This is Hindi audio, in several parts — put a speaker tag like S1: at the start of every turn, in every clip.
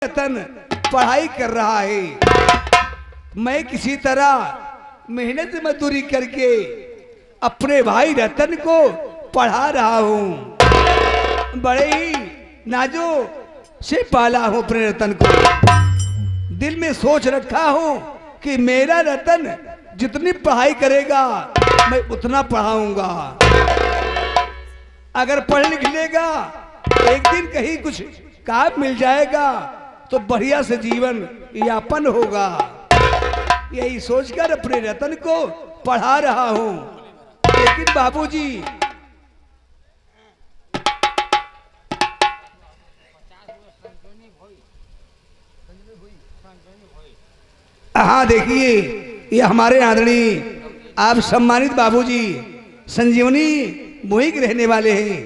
S1: रतन पढ़ाई कर रहा है, मैं किसी तरह मेहनत मजदूरी करके अपने भाई रतन को पढ़ा रहा हूं। बड़े ही नाजो से पाला हूं अपने रतन को। दिल में सोच रखा हूं कि मेरा रतन जितनी पढ़ाई करेगा मैं उतना पढ़ाऊंगा। अगर पढ़ लिख लेगा एक दिन कहीं कुछ काम मिल जाएगा तो बढ़िया से जीवन यापन होगा। यही सोचकर अपने रतन को पढ़ा रहा हूं। लेकिन बाबूजी हाँ देखिए, ये हमारे आदरणीय आप सम्मानित बाबूजी संजीवनी मुही के रहने वाले हैं।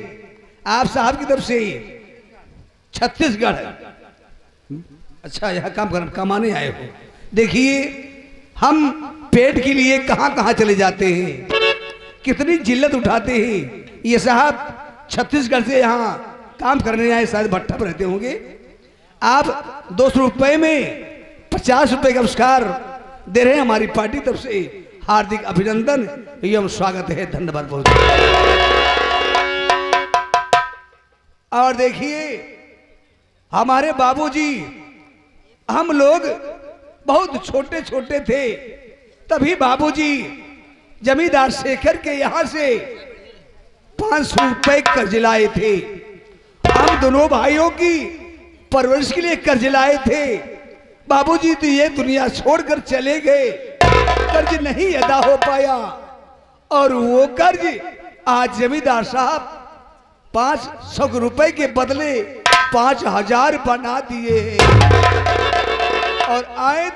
S1: आप साहब की तरफ से छत्तीसगढ़, अच्छा यहाँ काम कमाने आए हो। देखिए हम पेट के लिए कहाँ कहाँ चले जाते हैं, कितनी जिल्लत उठाते हैं। ये साहब छत्तीसगढ़ से यहाँ काम करने आए, शायद भट्टा पर रहते होंगे। आप 200 रुपये में 50 रुपये का पुरस्कार दे रहे हैं। हमारी पार्टी तरफ से हार्दिक अभिनंदन एवं स्वागत है, धन्यवाद बहुत। और देखिए हमारे बाबूजी, हम लोग बहुत छोटे छोटे थे तभी बाबूजी जमींदार शेखर के यहां से 500 रुपये कर्ज लाए थे। हम दोनों भाइयों की परवरिश के लिए कर्ज लाए थे। बाबूजी तो ये दुनिया छोड़कर चले गए, कर्ज नहीं अदा हो पाया और वो कर्ज आज जमींदार साहब 500 रुपए के बदले 5000 बना दिए हैं। और आए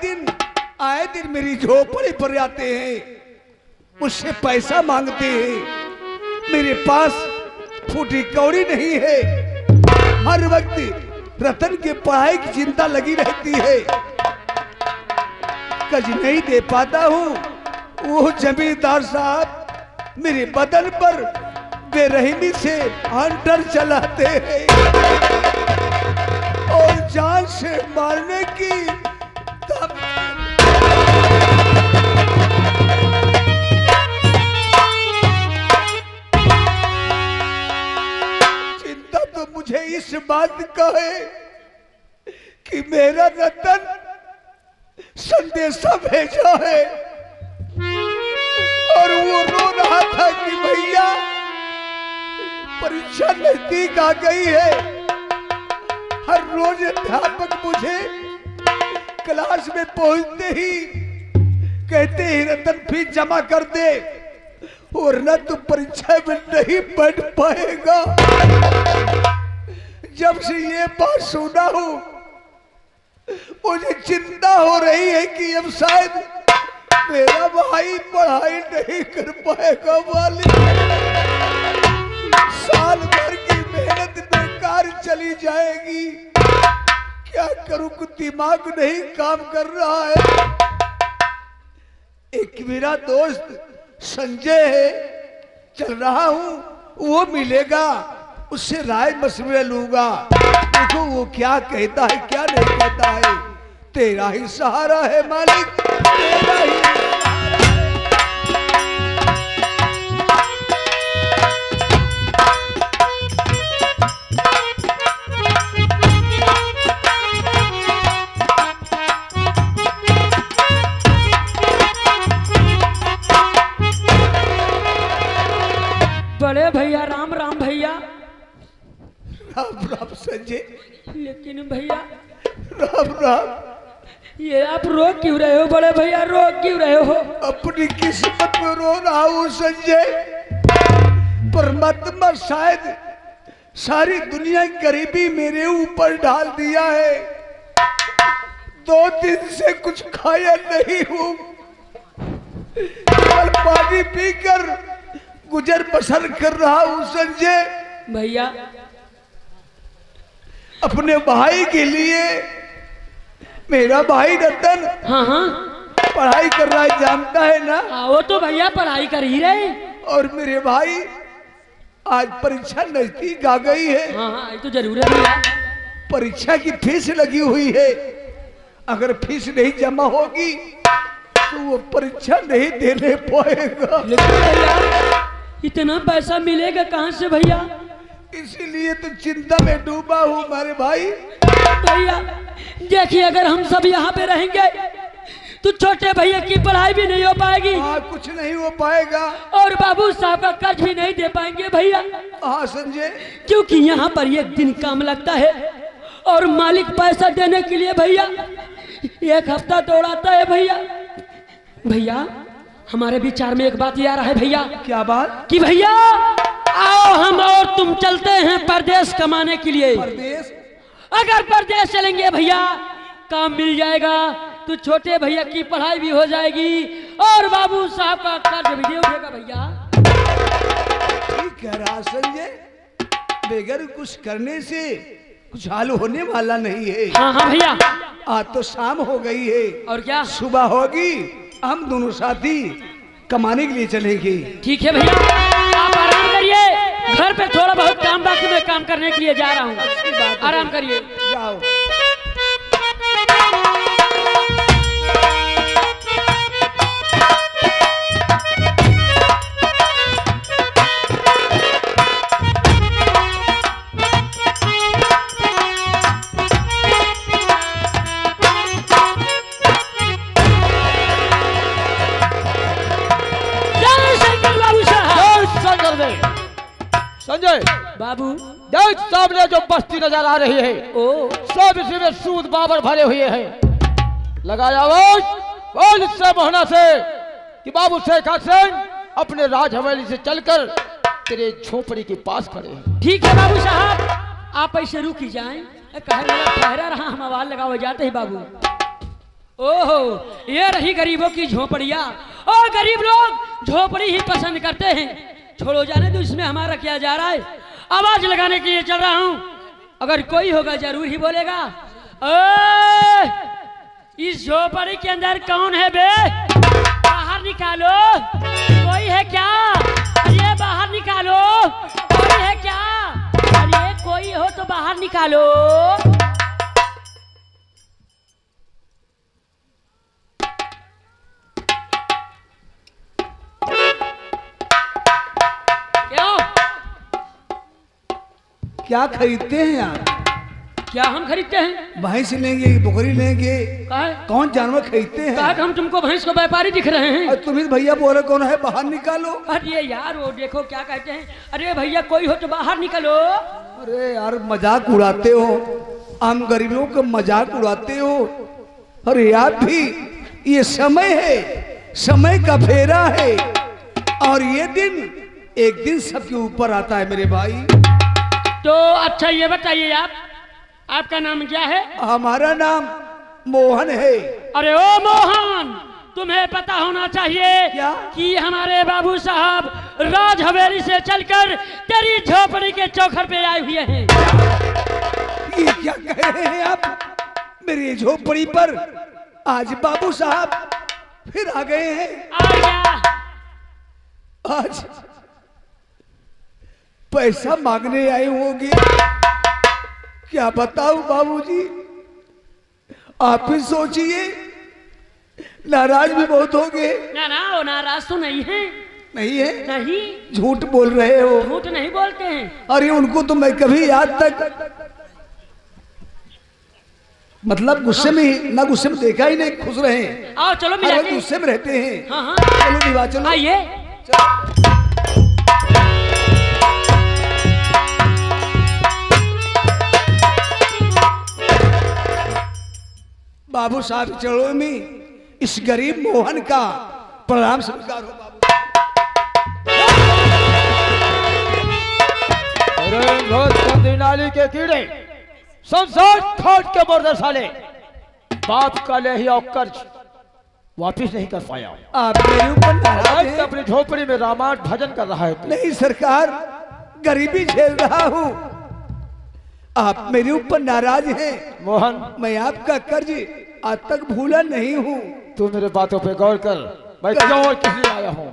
S1: दिन मेरी झोपड़ी पर आते हैं, मुझसे पैसा मांगते हैं। मेरे पास फूटी कौड़ी नहीं है। हर वक्त रतन के पढ़ाई की चिंता लगी रहती है, कर्ज नहीं दे पाता हूँ। वो जमींदार साहब मेरे बदन पर बेरहमी से हंटर चलाते हैं और जान से मारने की चिंता तो मुझे इस बात का है कि मेरा रतन संदेशा भेजा है और वो रो रहा था कि भैया परीक्षा नजदीक आ गई है। हर रोज अध्यापक मुझे क्लास में पहुंचते ही कहते ही रतन फीस जमा कर दे और न तो परीक्षा में नहीं बैठ पाएगा। जब से ये बात सुना हूं मुझे चिंता हो रही है कि अब शायद मेरा भाई पढ़ाई नहीं कर पाएगा। वाली साल भर की मेहनत बेकार चली जाएगी। क्या करूं, कुछ दिमाग नहीं काम कर रहा है। एक मेरा दोस्त संजय है, चल रहा हूं, वो मिलेगा, उससे राय मशवरा लूंगा। देखो वो क्या कहता है क्या नहीं कहता है। तेरा ही सहारा है मालिक, तेरा ही
S2: बड़े भैया राम राम भैया।
S1: राम राम संजय।
S2: लेकिन भैया
S1: राम राम।
S2: ये आप रो क्यों रहे हो बड़े भैया, रो क्यों रहे हो?
S1: अपनी किस्मत में रो रहा हूं संजय। परमात्मा शायद सारी दुनिया की गरीबी मेरे ऊपर डाल दिया है। 2 दिन से कुछ खाया नहीं हूं, केवल पानी पीकर गुजर बसर कर रहा हूं संजय।
S2: भैया
S1: अपने भाई के लिए, मेरा भाई रतन
S2: हाँ हाँ
S1: पढ़ाई कर रहा है, जानता है ना?
S2: वो तो भैया पढ़ाई कर ही रहे।
S1: और मेरे भाई आज परीक्षा नजदीक आ गई है।
S2: हाँ हाँ ये तो जरूर है भैया।
S1: परीक्षा की फीस लगी हुई है, अगर फीस नहीं जमा होगी तो वो परीक्षा नहीं देने पाएगा।
S2: लेकिन भैया इतना पैसा मिलेगा कहाँ से भैया?
S1: इसीलिए तो चिंता में डूबा हूँ मेरे भाई।
S2: भैया देखिए, अगर हम सब यहाँ पे रहेंगे तो छोटे भैया की पढ़ाई भी नहीं हो पाएगी।
S1: हाँ, कुछ नहीं हो पाएगा
S2: और बाबू साहब का कर्ज भी नहीं दे पाएंगे भैया।
S1: हाँ संजय,
S2: क्योंकि यहाँ पर एक दिन काम लगता है और मालिक पैसा देने के लिए भैया 1 हफ्ता दौड़ाता है भैया। भैया हमारे विचार में एक बात ये आ रहा है भैया।
S1: क्या बात?
S2: कि भैया आओ हम और तुम चलते हैं परदेश कमाने के लिए।
S1: परदेश?
S2: अगर परदेश चलेंगे भैया काम मिल जाएगा तो छोटे भैया की पढ़ाई भी हो जाएगी और बाबू साहब का कर्ज भी नहीं उठेगा भैया।
S1: ठीक कह रहा संजय, बगैर कुछ करने से कुछ हाल होने वाला नहीं है।
S2: हाँ हाँ भैया,
S1: आज तो शाम हो गई है
S2: और क्या
S1: सुबह होगी, हम दोनों साथी कमाने के लिए चलेंगे।
S2: ठीक है भैया, आप आराम करिए। घर पे थोड़ा बहुत काम बाकी, मैं काम करने के लिए जा रहा हूँ। आराम करिए,
S1: जाओ।
S3: संजय
S2: बाबू
S3: देख सामने जो बस्ती नजर आ रही है,
S2: ओ
S3: सब इसी में सूद बाबर भरे हुए हैं। लगाया आवाज बोल इससे मोहना से कि बाबू शेख हसन अपने राज हवेली से चलकर तेरे झोपड़ी के पास खड़े हैं।
S2: ठीक है बाबू साहब, आप ऐसे रुक ही जाएं। कहे मेरा ठहरा रहा, हम आवाज लगावे जाते ही बाबू। ओहो, ये रही गरीबों की झोपड़ियाँ और गरीब लोग झोपड़ी ही पसंद करते हैं। छोड़ो जाने तो इसमें हमारा क्या जा रहा है। आवाज लगाने के लिए चल रहा हूं, अगर कोई होगा जरूर ही बोलेगा। इस झोपड़ी के अंदर कौन है बे? बाहर निकालो, कोई है क्या? अरे बाहर निकालो, कोई है क्या? अरे कोई हो तो बाहर निकालो।
S1: क्या खरीदते हैं आप?
S2: क्या हम खरीदते हैं?
S1: भैंस लेंगे, बकरी लेंगे, कौन जानवर खरीदते हैं?
S2: कहा हम तुमको भैंस को व्यापारी दिख रहे हैं।
S1: और तुम्हें भैया बोले कौन है, बाहर निकालो।
S2: अरे यार वो देखो क्या कहते हैं। अरे भैया कोई हो तो बाहर निकलो।
S1: अरे यार मजाक उड़ाते हो, हम गरीबों का मजाक उड़ाते हो। अरे आप भी, ये समय है, समय का फेरा है और ये दिन एक दिन सबके ऊपर आता है मेरे भाई।
S2: तो अच्छा ये बताइए आपका नाम क्या है?
S1: हमारा नाम मोहन है।
S2: अरे ओ मोहन, तुम्हें पता होना चाहिए
S1: क्या? कि
S2: हमारे बाबू साहब राज हवेली से चलकर तेरी झोपड़ी के चौखट पे आए हुए हैं।
S1: ये क्या कह रहे हैं आप? मेरी झोपड़ी पर आज बाबू साहब फिर आ गए हैं।
S2: आ गया।
S1: आज पैसा मांगने आए होंगे। क्या बताऊं बाबूजी, आप ही सोचिए, नाराज भी बहुत होंगे।
S2: ना ना, वो नाराज तो नहीं है।
S1: नहीं है?
S2: नहीं,
S1: झूठ बोल रहे हो।
S2: झूठ नहीं बोलते हैं।
S1: अरे उनको तो मैं कभी आज तक मतलब गुस्से में, ना गुस्से में देखा ही नहीं, खुश रहे।
S2: आओ चलो मिला के।
S1: गुस्से में रहते हैं।
S2: हाँ हाँ
S1: चलो निभा, चलो
S2: आइए।
S1: बाबू साहब चलो में इस गरीब मोहन का प्रणाम स्वीकार हो।
S3: बाबू नाली के कीड़े संसार खोट के मुर्दे साले, बाप का ले ही और कर्ज वापिस नहीं कर पाया।
S1: आप मेरे ऊपर नाराज हैं?
S3: अपनी झोपड़ी में रामायण भजन कर रहा है तू।
S1: नहीं सरकार, गरीबी झेल रहा हूँ। आप मेरे ऊपर नाराज हैं।
S3: मोहन,
S1: मैं आपका कर्ज आज तक भूला नहीं हूँ।
S3: तू मेरे बातों पे गौर कर, मैं क्यों और किस लिए आया हूँ।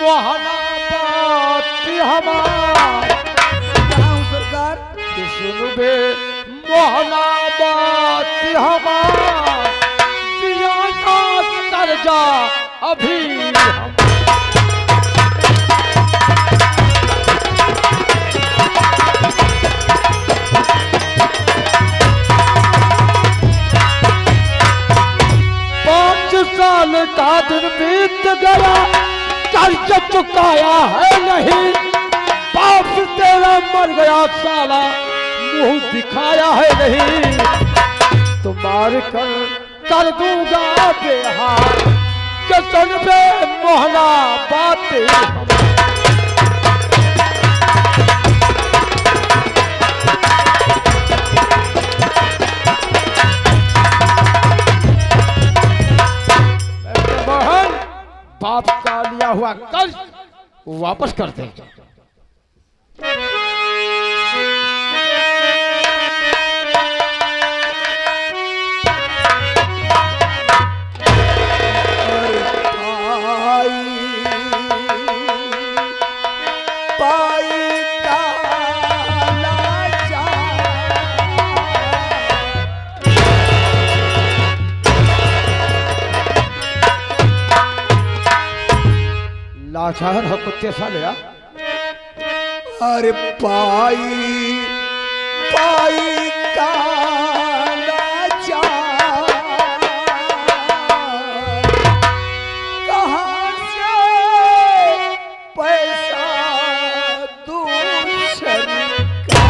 S3: मोहना बात हमार
S1: कहाँ हूँ सरकार?
S3: कि सुन बे मोहना बात हमार दिया ना कर जा अभी हम साल का दिन बीत गया कर्ज चुकाया है नहीं बाप तेरा मर गया साला मुंह दिखाया है नहीं तो मार कर दूंगा बेहार कसम पे मोहना बातें बाप का लिया हुआ कर्ज वापस कर दे। लाचार है कुत्ते साले यार।
S1: अरे पाई पाई का लाचार कहाँ से पैसा दूसर का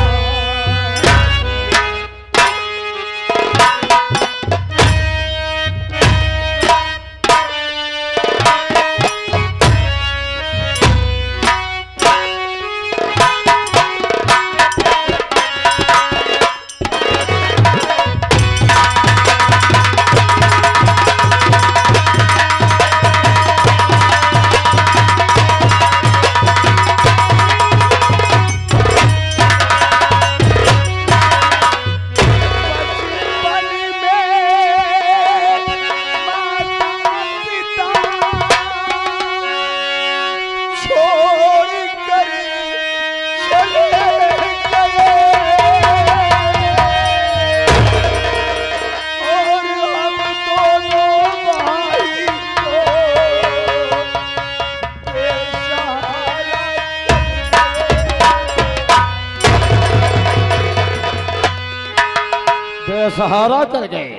S3: सहारा कर गए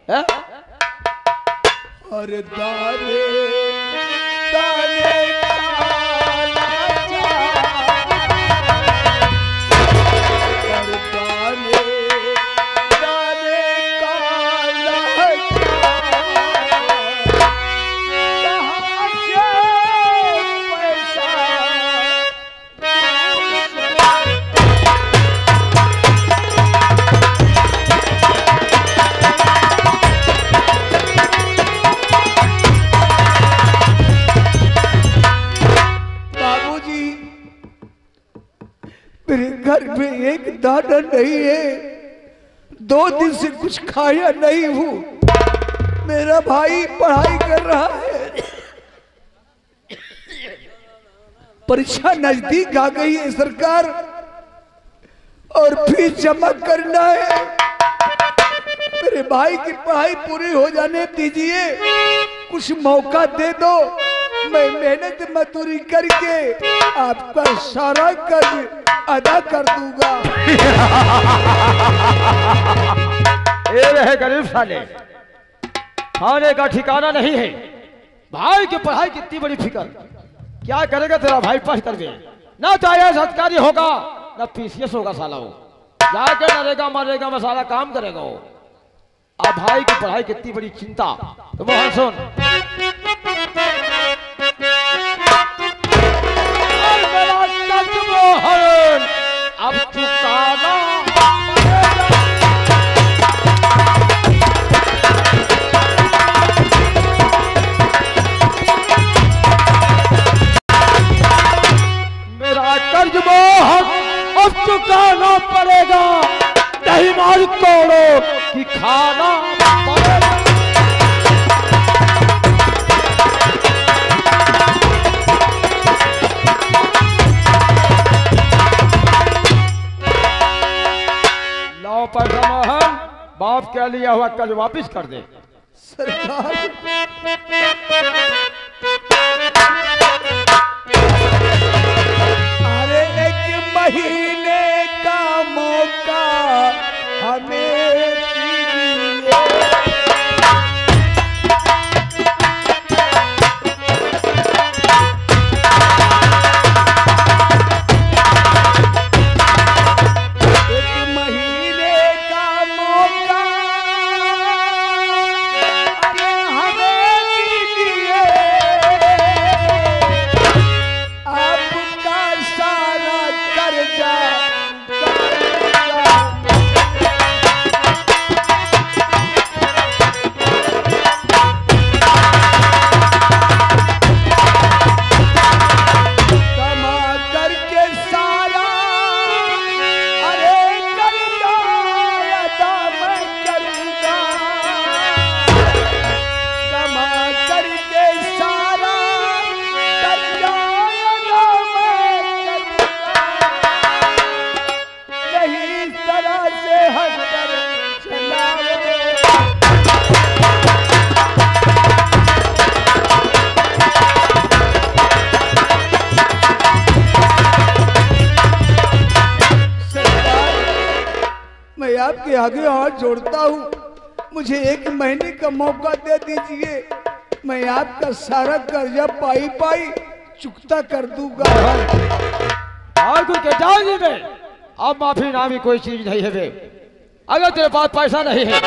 S3: है?
S1: अरे दाने दाने काला अरे दाने दाने काला कहाँ से पैसा मेरे घर में एक दाना नहीं है, 2 दिन से कुछ खाया नहीं हूँ। मेरा भाई पढ़ाई कर रहा है, परीक्षा नजदीक आ गई है सरकार, और फीस जमा करना है। मेरे भाई की पढ़ाई पूरी हो जाने दीजिए, कुछ मौका दे दो, मैं मेहनत मजदूरी करके आपका सारा कर्ज अदा कर दूंगा।
S3: ये रहे गरीब साले, खाने का ठिकाना नहीं है। भाई की पढ़ाई की इतनी बड़ी फिक्र, क्या करेगा तेरा भाई पढ़ करके? ना तो आईएएस अधिकारी होगा ना पीसीएस होगा साला वो, जाके मरेगा मरेगा मसाला काम करेगा वो। अब भाई की पढ़ाई की इतनी बड़ी चिंता, तो मोहन सुन, मोहन अब चुकाना मेरा कर्ज मोहन अब चुकाना पड़ेगा, नहीं मार तोड़ो कि खाना पड़ेगा। पैसा मोहन बाप के लिया हुआ कल वापिस कर दे।
S1: सरकार अरे 1 महीने का मौका हमें दीजिए। आपके आगे हाथ जोड़ता हूँ, मुझे 1 महीने का मौका दे दीजिए, मैं आपका सारा कर्जा पाई पाई चुकता कर दूंगा।
S3: अब माफी नामी कोई चीज नहीं है बे। अगर तेरे पास पैसा नहीं है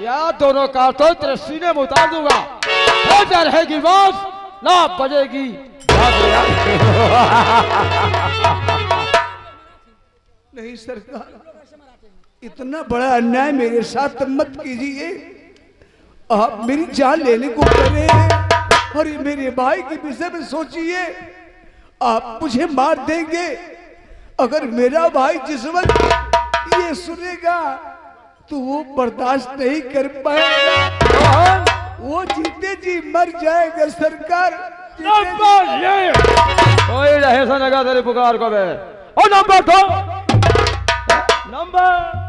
S3: या दोनों कार्टून तेरे सीने में उतार दूंगा। हो रहेगी बस ना बजेगी।
S1: नहीं सरकार, इतना बड़ा अन्याय मेरे साथ मत कीजिए। आप मेरी जान लेने को करे हैं और मेरे भाई के विषय में सोचिए। आप मुझे मार देंगे, अगर मेरा भाई जिस वक्त ये सुनेगा तो वो बर्दाश्त नहीं कर पाएगा, वो जीते जी मर जाएगा। सरकार
S3: कोई रहे सनेगा तेरी पुकार को बे। ओ नंबर 2 नंबर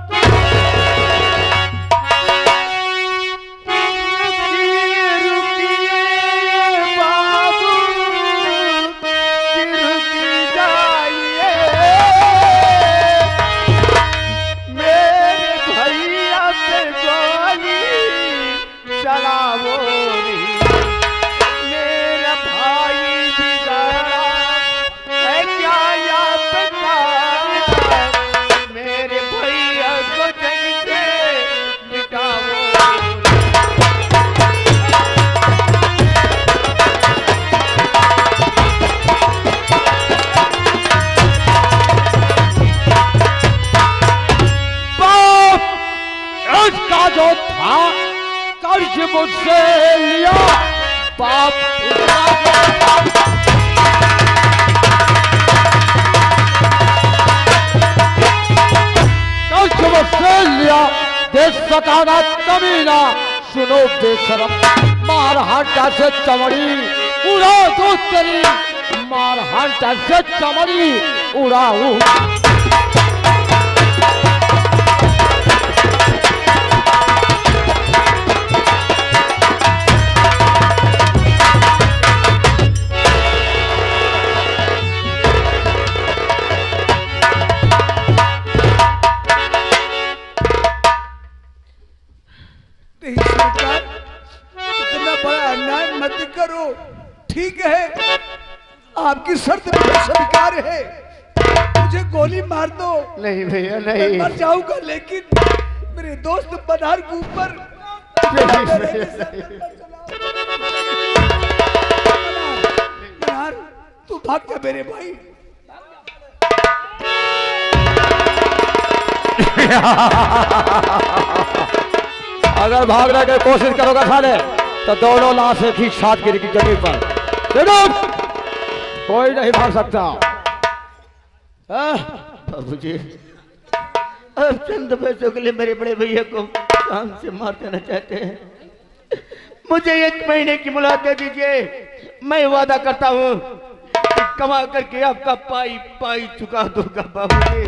S3: मुझसे लिया बाप मुझसे लिया दे सकाना कमीना। सुनो बेशरम मार हांटा से चमड़ी उड़ा दो तेरी, मार हांटा से चमड़ी उड़ाऊ।
S1: ठीक है, आपकी शर्त मुझे स्वीकार है, मुझे गोली मार दो।
S3: नहीं भैया नहीं,
S1: मैं मर जाऊंगा, लेकिन मेरे दोस्त पधार के ऊपर यार तू भाग जा मेरे भाई।
S3: अगर भागने की कोशिश करोगे साले तो दोनों लाश एक ही साथ गिरेगी जमीन पर। कोई नहीं भाग सकता।
S4: बाबूजी, अब चंद पैसों के लिए मेरे बड़े भैया को काम से मार देना चाहते हैं। मुझे 1 महीने की मुहलत दे दीजिए, मैं वादा करता हूँ कमा करके आपका पाई पाई चुका दूंगा। बाबूजी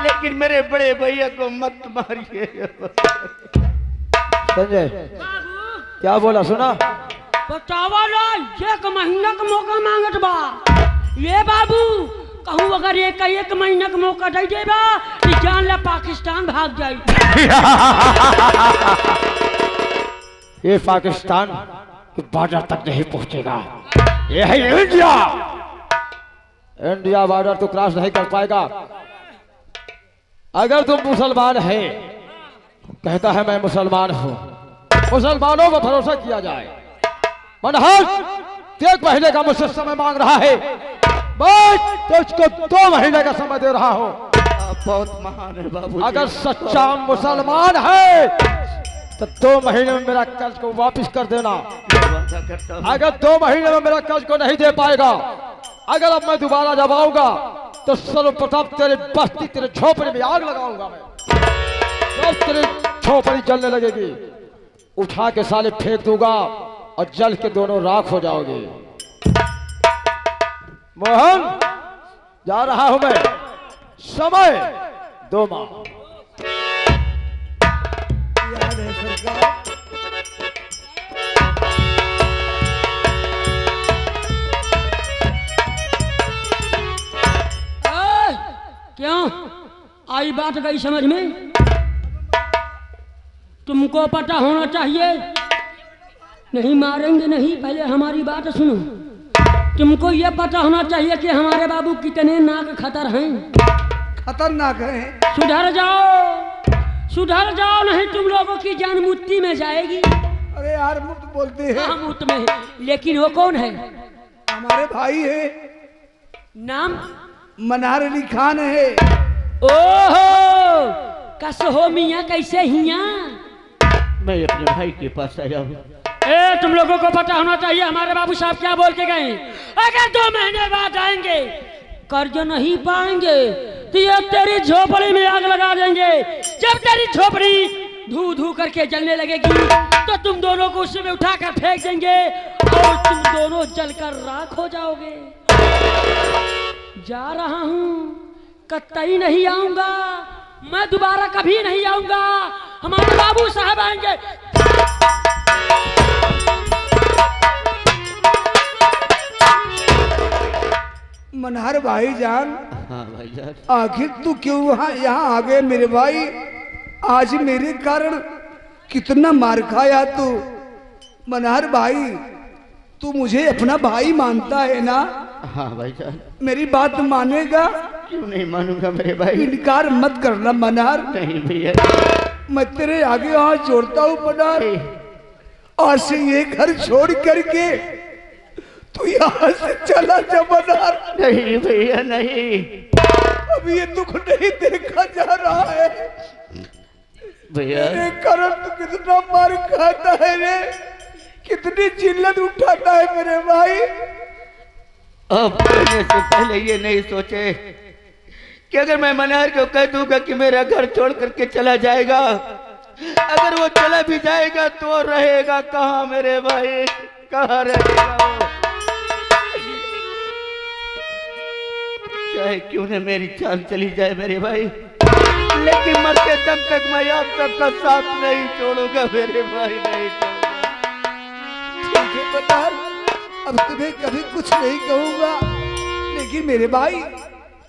S4: लेकिन मेरे बड़े भैया को मत मारिए।
S3: संजय
S2: बाबू
S3: क्या बोला सुना?
S2: बतावा ला, एक महीना का मौका मांगत बा। ये बाबू कहूँ अगर एक महीना का मौका दे देबा तो जान ला पाकिस्तान भाग जाई।
S3: ये पाकिस्तान के बॉर्डर तक नहीं पहुंचेगा। ये है इंडिया। इंडिया बॉर्डर तो क्रॉस नहीं कर पाएगा। अगर तुम मुसलमान है, कहता है मैं मुसलमान हूं, मुसलमानों पर भरोसा किया जाए। मनहज 1 महीने का मुझसे समय मांग रहा है, मैं तुझको 2 महीने का समय दे रहा हूं।
S4: आप बहुत महान है बाबू।
S3: अगर सच्चा मुसलमान है तो 2 महीने में मेरा कर्ज को वापस कर देना। अगर 2 महीने में मेरा कर्ज को नहीं दे पाएगा, अगर अब मैं दोबारा जब आऊंगा तो सर्वप्रथम तेरे बस्ती, तेरे झोपड़ी में आग लगाऊंगा मैं। जब तेरी झोपड़ी जलने लगेगी, उठा के साले फेंक दूंगा और जल के दोनों राख हो जाओगे। मोहन, जा रहा हूं मैं। समय 2 माह।
S1: याद है सरकार।
S2: क्यों आई बात गई समझ में? तुमको पता होना चाहिए। नहीं मारेंगे नहीं, पहले हमारी बात सुनो। तुमको यह पता होना चाहिए कि हमारे बाबू कितने नाक खतर हैं।
S1: खतरनाक है।
S2: सुधर जाओ, सुधर जाओ, नहीं तुम लोगों की जान मुट्ठी में जाएगी।
S1: अरे यार मुफ्त बोलते हैं।
S2: हाँ मुफ्त में, लेकिन वो कौन है?
S1: हमारे भाई है,
S2: नाम
S1: मनार अली खान है।
S2: ओहो, कस हो मियाँ कैसे हिया?
S4: मैं अपने भाई के पास आया हूँ।
S2: ए तुम लोगों को पता होना चाहिए हमारे बाबू साहब क्या बोल के गए। अगर 2 महीने बाद आएंगे, कर्ज नहीं पाएंगे तो ये तेरी झोपड़ी में आग लगा देंगे। जब तेरी झोपड़ी धू धू करके जलने लगेगी तो तुम दोनों को उसमें उठाकर फेंक देंगे और तुम दोनों जलकर राख हो जाओगे। जा रहा हूँ, कतई नहीं आऊंगा, मैं दोबारा कभी नहीं आऊंगा। हमारे बाबू साहब आएंगे।
S1: मनहर भाईजान,
S4: हाँ भाईजान।
S1: आखिर तू क्यों यहाँ आ गए मेरे भाई? आज मेरे कारण कितना मार खाया तू। मनहर भाई, तू मुझे अपना भाई मानता है ना?
S4: हाँ भाईजान।
S1: मेरी बात मानेगा?
S4: क्यों नहीं मानूंगा मेरे भाई।
S1: इनकार मत करना मनहर।
S4: नहीं भैया,
S1: मैं तेरे आगे हाथ जोड़ता हूँ मनहर। आज से ये घर छोड़ करके तू यहाँ से चला जा मनहर।
S4: नहीं भैया नहीं।
S1: अब ये दुख नहीं देखा जा रहा है।
S4: भैया
S1: मेरे कारण तू कितना मार खाता है रे, कितनी जिल्लत उठाता है मेरे भाई।
S4: अब करने से पहले ये नहीं सोचे कि अगर मैं मनहर को कह दूंगा कि मेरा घर छोड़ करके चला जाएगा, अगर वो चला भी जाएगा तो रहेगा कहाँ मेरे भाई? कहाँ रहेगा वो? चाहे क्यों न मेरी जान चली जाए मेरे भाई, लेकिन मरते दम तक मैं आप सबका साथ नहीं छोड़ूंगा मेरे भाई, नहीं छोड़ूंगा।
S1: ठीक है मनहर, अब तुम्हें कभी कुछ नहीं कहूंगा, लेकिन मेरे भाई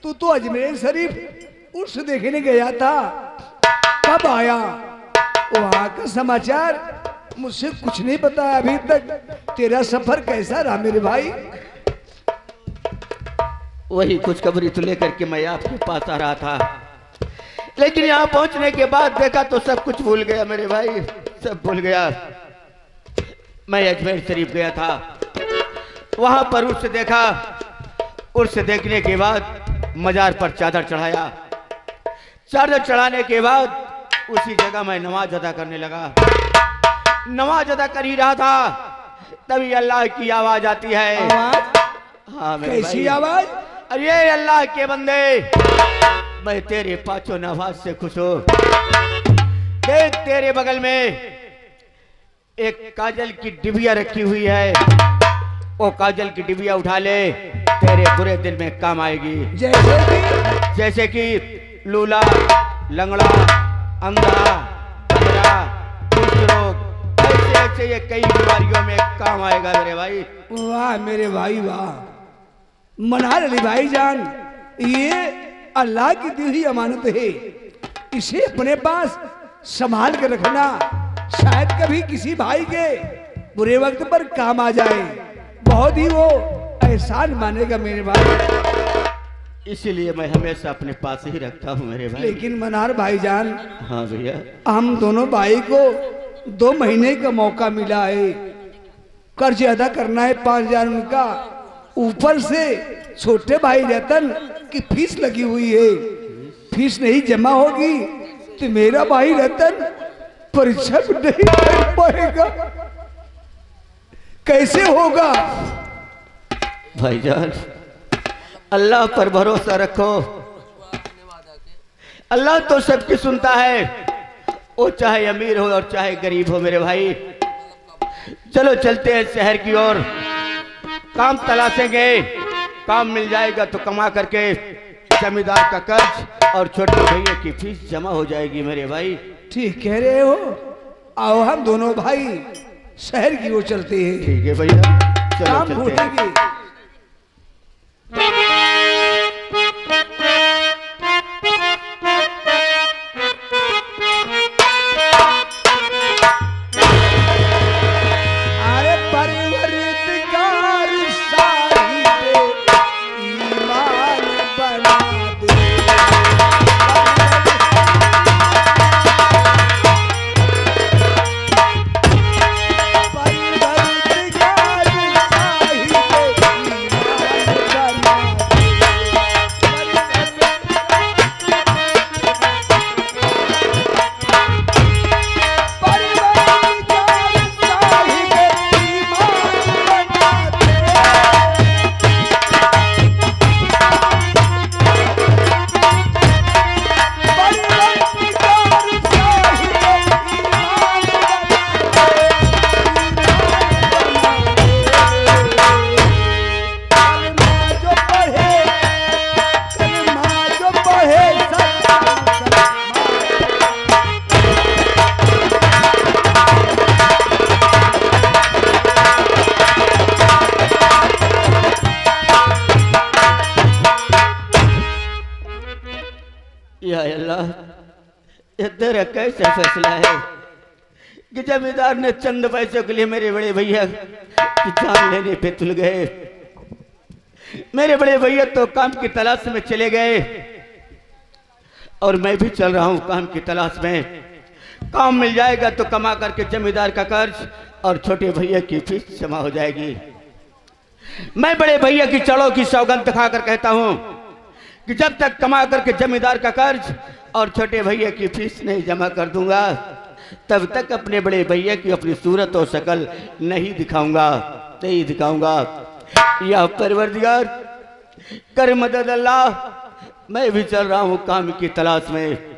S1: तू तो अजमेर शरीफ उर्स देखने गया था, कब आया? वहां का समाचार मुझसे कुछ नहीं बताया अभी तक। तेरा सफर कैसा रहा मेरे भाई?
S4: वही खुशखबरी तो लेकर के मैं आपके पास आ रहा था, लेकिन यहाँ पहुंचने के बाद देखा तो सब कुछ भूल गया मेरे भाई, सब भूल गया। मैं अजमेर शरीफ गया था, वहां पर उर्स देखा। उर्स देखने के बाद मजार पर चादर चढ़ाया। चादर चढ़ाने के बाद उसी जगह मैं नमाज अदा करने लगा। नमाज अदा कर ही रहा था, तभी अल्लाह की आवाज आती है।
S1: आवाज?
S4: हाँ मेरे
S1: कैसी
S4: भाई।
S1: आवाज?
S4: अरे अल्लाह के बंदे, मैं तेरे पांचों नवाज से खुश हूं। देख तेरे बगल में एक काजल की डिबिया रखी हुई है, वो काजल की डिबिया उठा ले, तेरे बुरे दिन में काम आएगी।
S1: जैसे कि
S4: जैसे कि लूला, लंगड़ा, अंधा, बहरा, कुष्ठ रोग, ऐसे ऐसे ये कई बीमारियों में काम आएगा मेरे भाई।
S1: वाह मेरे भाई वाह, मनार अली भाईजान, ये अल्लाह की दी हुई अमानत है, इसे अपने पास संभाल कर रखना, शायद कभी किसी भाई के बुरे वक्त पर काम आ जाए, बहुत ही वो एहसान मानेगा मेरे भाई।
S4: इसीलिए मैं हमेशा अपने पास ही रखता हूँ मेरे भाई।
S1: लेकिन मनार भाईजान,
S4: हाँ भैया,
S1: हम दोनों भाई को 2 महीने का मौका मिला है, कर्ज अदा करना है 5,000 उनका, ऊपर से छोटे भाई रतन की फीस लगी हुई है, फीस नहीं जमा होगी तो मेरा भाई रतन परीक्षा नहीं कर पाएगा, कैसे होगा?
S4: भाईजान अल्लाह पर भरोसा रखो, अल्लाह तो सबकी सुनता है, वो चाहे अमीर हो और चाहे गरीब हो मेरे भाई। चलो चलते हैं शहर की ओर, काम तलाशेंगे, काम मिल जाएगा तो कमा करके जमींदार का कर्ज और छोटे भैया की फीस जमा हो जाएगी मेरे भाई।
S1: ठीक कह रहे हो, आओ हम दोनों भाई शहर की ओर चलते हैं।
S4: ठीक है भैया, चलो
S1: काम
S4: चलते हैं।
S1: ढूंढेंगे। अरे परवरदिगार साहिब ईमान बना दे, परवरदिगार साहिब ईमान
S4: या अल्लाह, ये तेरा कैसा फैसला है कि जमींदार ने चंद पैसों के लिए मेरे बड़े भैया की जान लेने पे तुल गए। मेरे बड़े भैया तो काम की तलाश में चले गए और मैं भी चल रहा हूं काम की तलाश में। काम मिल जाएगा तो कमा करके जमींदार का कर्ज और छोटे भैया की फीस जमा हो जाएगी। मैं बड़े भैया की चढ़ों की सौगंध खाकर कहता हूं कि जब तक कमा करके जमींदार का कर्ज और छोटे भैया की फीस नहीं जमा कर दूंगा, तब तक अपने बड़े भैया की अपनी सूरत और शक्ल नहीं दिखाऊंगा। या परवरदिगार कर मदद अल्लाह, मैं भी चल रहा हूं काम की तलाश में।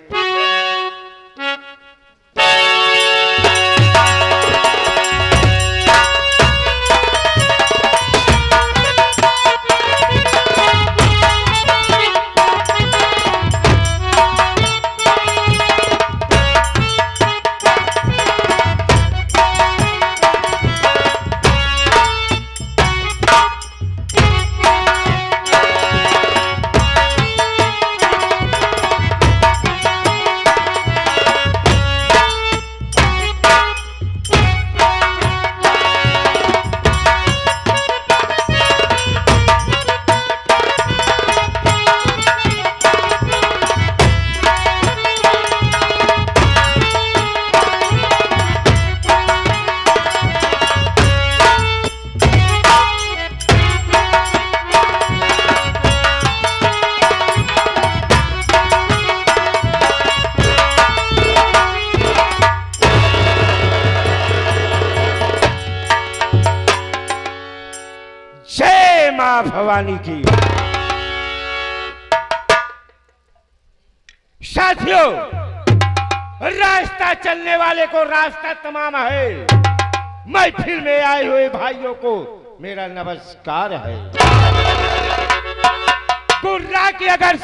S5: मां भवानी की। साथियों, रास्ता चलने वाले को रास्ता तमाम है। महफिल में आए हुए भाइयों को मेरा नमस्कार है। गुर्रा की अगर